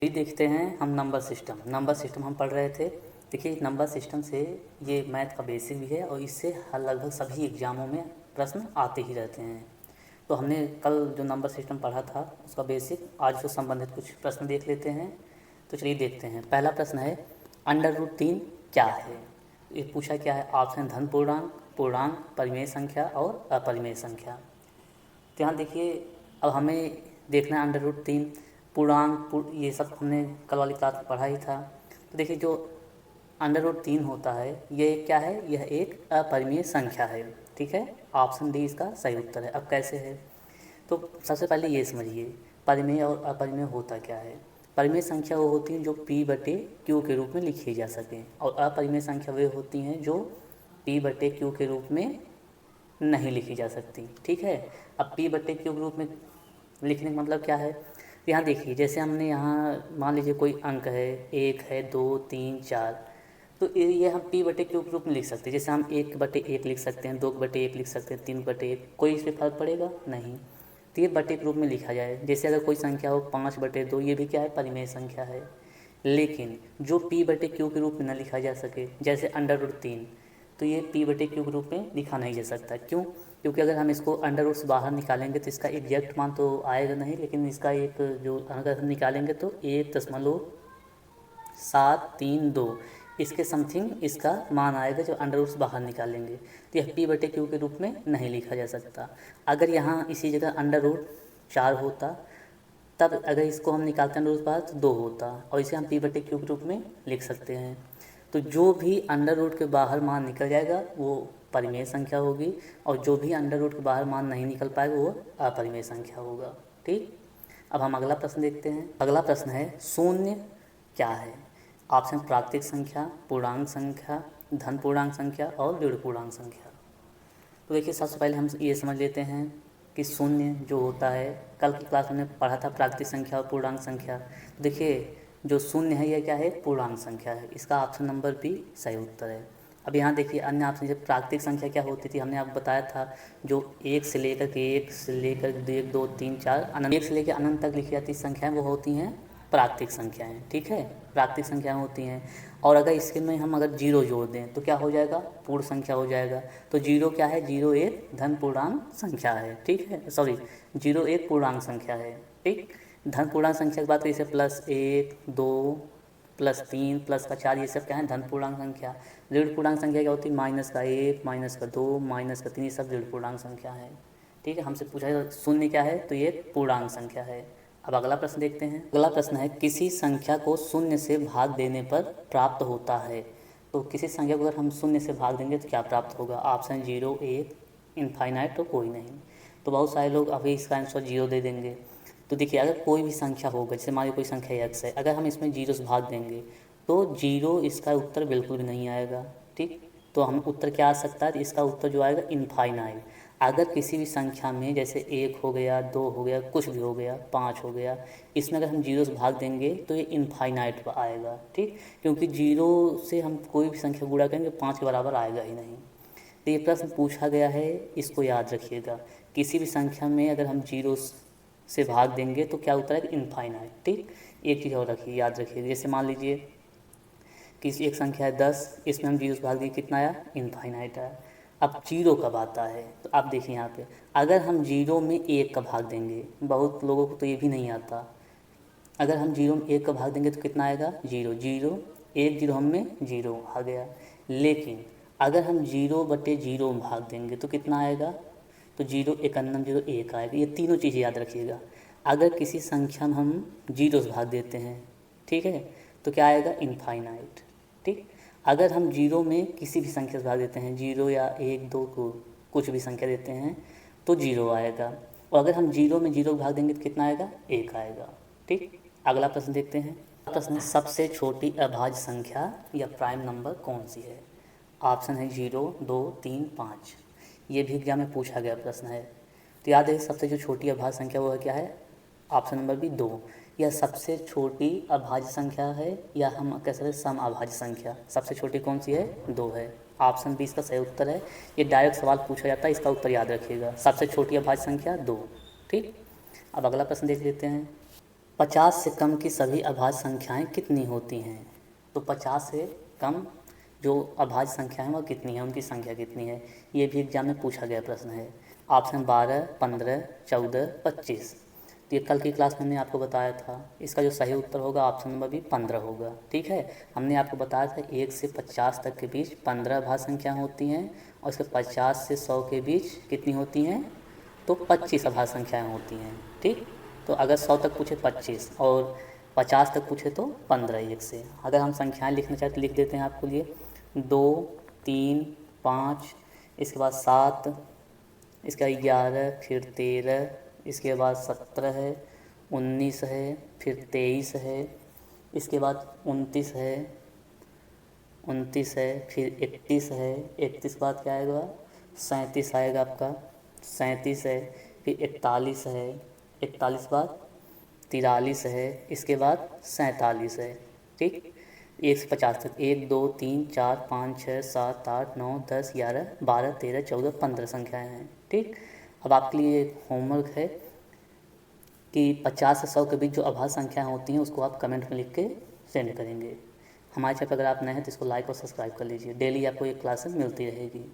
ये देखते हैं हम नंबर सिस्टम हम पढ़ रहे थे। देखिए नंबर सिस्टम से ये मैथ का बेसिक भी है और इससे हर लगभग सभी एग्ज़ामों में प्रश्न आते ही रहते हैं। तो हमने कल जो नंबर सिस्टम पढ़ा था उसका बेसिक, आज उससे संबंधित कुछ प्रश्न देख लेते हैं। तो चलिए देखते हैं। पहला प्रश्न है √3 क्या है। ये पूछा क्या है, ऑप्शन धन पूर्णांक, पूर्णांक, परिमेय संख्या और अपरिमेय संख्या। तो यहाँ देखिए अब हमें देखना है √3 पूर्णांक, ये सब हमने कल वाली क्लास में पढ़ा ही था। तो देखिए जो √3 होता है ये क्या है, यह एक अपरिमेय संख्या है। ठीक है, ऑप्शन डी इसका सही उत्तर है। अब कैसे है, तो सबसे पहले ये समझिए परिमेय और अपरिमेय होता क्या है। परिमेय संख्या वो होती हैं जो P/Q के रूप में लिखी जा सकें, और अपरिमेय संख्या वे होती हैं जो P/Q के रूप में नहीं लिखी जा सकती। ठीक है, अब P/Q के रूप में लिखने का मतलब क्या है, यहाँ देखिए जैसे हमने यहाँ मान लीजिए कोई अंक है, 1 है, 2, 3, 4, तो ये हम P/Q के रूप में लिख सकते हैं। जैसे हम 1/1 लिख सकते हैं, 2/1 लिख सकते हैं, 3/1, कोई इस पर फर्क पड़ेगा नहीं। तो ये बटे के रूप में लिखा जाए। जैसे अगर कोई संख्या हो 5/2, ये भी क्या है, परिमेय संख्या है। लेकिन जो P/Q के रूप में न लिखा जा सके, जैसे √3, तो ये P/Q के रूप में लिखा नहीं जा सकता। क्यों? क्योंकि अगर हम इसको अंडर से बाहर निकालेंगे तो इसका एग्जैक्ट मान तो आएगा नहीं, लेकिन इसका एक जो अगर हम निकालेंगे तो 1.732 इसके समथिंग इसका मान आएगा जो अंडर से बाहर निकालेंगे। तो यह P/Q के रूप में नहीं लिखा जा सकता। अगर यहाँ इसी जगह √4 होता, तब अगर इसको हम निकालते हैं अंडर बाहर तो 2 होता, और इसे हम P/Q के रूप में लिख सकते हैं। तो जो भी अंडर के बाहर मान निकल जाएगा वो परिमेय संख्या होगी, और जो भी अंडर के बाहर मान नहीं निकल पाएगा वो अपरिमेय संख्या होगा। ठीक, अब हम अगला प्रश्न देखते हैं। अगला प्रश्न है शून्य क्या है। ऑप्शन प्राकृतिक संख्या, पूर्णांक संख्या, धन पूर्णांक संख्या और ऋण पूर्णांक संख्या। तो देखिए सबसे पहले हम ये समझ लेते हैं कि शून्य जो होता है, कल की क्लास में पढ़ा था प्राकृतिक संख्या और पूर्णांक संख्या। तो देखिए जो शून्य है यह क्या है, पूर्णांक संख्या है। इसका ऑप्शन नंबर बी सही उत्तर है। अब यहाँ देखिए अन्य ऑप्शन, जैसे प्राकृतिक संख्या क्या होती थी, हमने आपको बताया था जो 1 से लेकर 1, 2, 3, 4 अनंत, 1 से लेकर अनंत तक लिखी जाती संख्याएं वो होती हैं प्राकृतिक संख्याएं। ठीक है, प्राकृतिक संख्याएं होती हैं। और अगर इसके में हम अगर जीरो जोड़ दें तो क्या हो जाएगा, पूर्ण संख्या हो जाएगा। तो जीरो क्या है, जीरो एक धन पूर्णांक संख्या है। ठीक है, सॉरी, जीरो एक पूर्णांक संख्या है। ठीक, धन पूर्णांक संख्या की बात करें, जैसे +1, 2, +3, +4, ये सब क्या है, धन पूर्णांक संख्या। ऋण पूर्णांक संख्या क्या होती है, -1, -2, -3, ये सब ऋण पूर्णांक संख्या है। ठीक है, हमसे पूछा है शून्य क्या है, तो ये पूर्णांक संख्या है। अब अगला प्रश्न देखते हैं। अगला प्रश्न है किसी संख्या को शून्य से भाग देने पर प्राप्त होता है। तो किसी संख्या को अगर हम शून्य से भाग देंगे तो क्या प्राप्त होगा। ऑप्शन 0, 1, इनफाइनाइट तो कोई नहीं। तो बहुत सारे लोग अभी इसका आंसर 0 दे देंगे। तो देखिए अगर कोई भी संख्या होगा, जैसे हमारी कोई संख्या x है, अगर हम इसमें 0 से भाग देंगे तो 0 इसका उत्तर बिल्कुल भी नहीं आएगा। ठीक, तो हम उत्तर क्या आ सकता है, इसका उत्तर जो आएगा इनफाइनाइट। अगर किसी भी संख्या में जैसे 1 हो गया, 2 हो गया, कुछ भी हो गया, 5 हो गया, इसमें अगर हम 0 से भाग देंगे तो ये इनफाइनाइट पर आएगा। ठीक, क्योंकि 0 से हम कोई भी संख्या गुणा करेंगे 5 के बराबर आएगा ही नहीं। तो ये प्रश्न पूछा गया है, इसको याद रखिएगा। किसी भी संख्या में अगर हम 0 से भाग देंगे तो क्या उत्तर है, इनफाइनाइट। ठीक, एक चीज़ और रखिए, याद रखिए, जैसे मान लीजिए कि एक संख्या है 10, इसमें हम 0 से भाग दिए, कितना आया, इनफाइनाइट आया। अब 0 कब आता है, तो आप देखिए यहाँ पे अगर हम 0 में 1 का भाग देंगे, बहुत लोगों को तो ये भी नहीं आता। अगर हम 0 में 1 का भाग देंगे तो कितना आएगा, 0, 0, 1 0 हम में 0 आ गया। लेकिन अगर हम 0/0 में भाग देंगे तो कितना आएगा, तो 0, 1, 0, 1 आएगा। ये तीनों चीज़ें याद रखिएगा। अगर किसी संख्या में हम 0 से भाग देते हैं, ठीक है, तो क्या आएगा, इनफाइनाइट। ठीक, अगर हम 0 में किसी भी संख्या से भाग देते हैं, 0 या 1, 2 को कुछ भी संख्या देते हैं तो 0 आएगा। और अगर हम 0 में 0 भाग देंगे तो कितना आएगा, 1 आएगा। ठीक, अगला प्रश्न देखते हैं। प्रश्न है सबसे छोटी अभाज्य संख्या या प्राइम नंबर कौन सी है। ऑप्शन है 0, 2, 3, 5। ये भी एग्जाम में पूछा गया प्रश्न है। तो याद है सबसे जो छोटी अभाज्य संख्या वो है क्या है, ऑप्शन नंबर बी 2। यह सबसे छोटी अभाज्य संख्या है, या हम कह सकते हैं सम अभाज्य संख्या। सबसे छोटी कौन सी है, 2 है। ऑप्शन बी इसका सही उत्तर है। ये डायरेक्ट सवाल पूछा जाता है, इसका उत्तर याद रखिएगा, सबसे छोटी अभाज्य संख्या 2। ठीक, अब अगला प्रश्न देख लेते हैं। 50 से कम की सभी अभाज्य संख्याएं कितनी होती हैं? तो 50 से कम जो अभाज्य संख्या है वह कितनी है, उनकी संख्या कितनी है, ये भी एग्जाम में पूछा गया प्रश्न है। ऑप्शन 12, 15, 14, 25। तो ये कल की क्लास में हमने आपको बताया था, इसका जो सही उत्तर होगा ऑप्शन नंबर भी 15 होगा। ठीक है, हमने आपको बताया था 1 से 50 तक के बीच 15 अभाज्य संख्या होती हैं, और इसके 50 से 100 के बीच कितनी होती हैं, तो 25 अभाज्य संख्याएँ होती हैं। ठीक, तो अगर 100 तक पूछे 25 और 50 तक पूछे तो 15 1 से। अगर हम संख्याएं लिखना चाहें तो लिख देते हैं आपके लिए, 2, 3, 5, इसके बाद 7, इसका 11, फिर 13, इसके बाद 17 है, 19 है, फिर 23 है, इसके बाद 29 है, 29 है, फिर 31 है, 31 के बाद क्या आएगा, 37 आएगा आपका, 37 है, फिर 41 है, 41 बाद 43 है, इसके बाद 47 है। ठीक, 1 से 50 तक 1, 2, 3, 4, 5, 6, 7, 8, 9, 10, 11, 12, 13, 14, 15 संख्याएँ हैं। ठीक, अब आपके लिए एक होमवर्क है कि 50 से 100 के बीच जो अभाज्य संख्याएँ होती हैं उसको आप कमेंट में लिख के सेंड करेंगे। हमारे चैनल पर अगर आप नए हैं तो इसको लाइक और सब्सक्राइब कर लीजिए, डेली आपको एक क्लासेस मिलती रहेगी।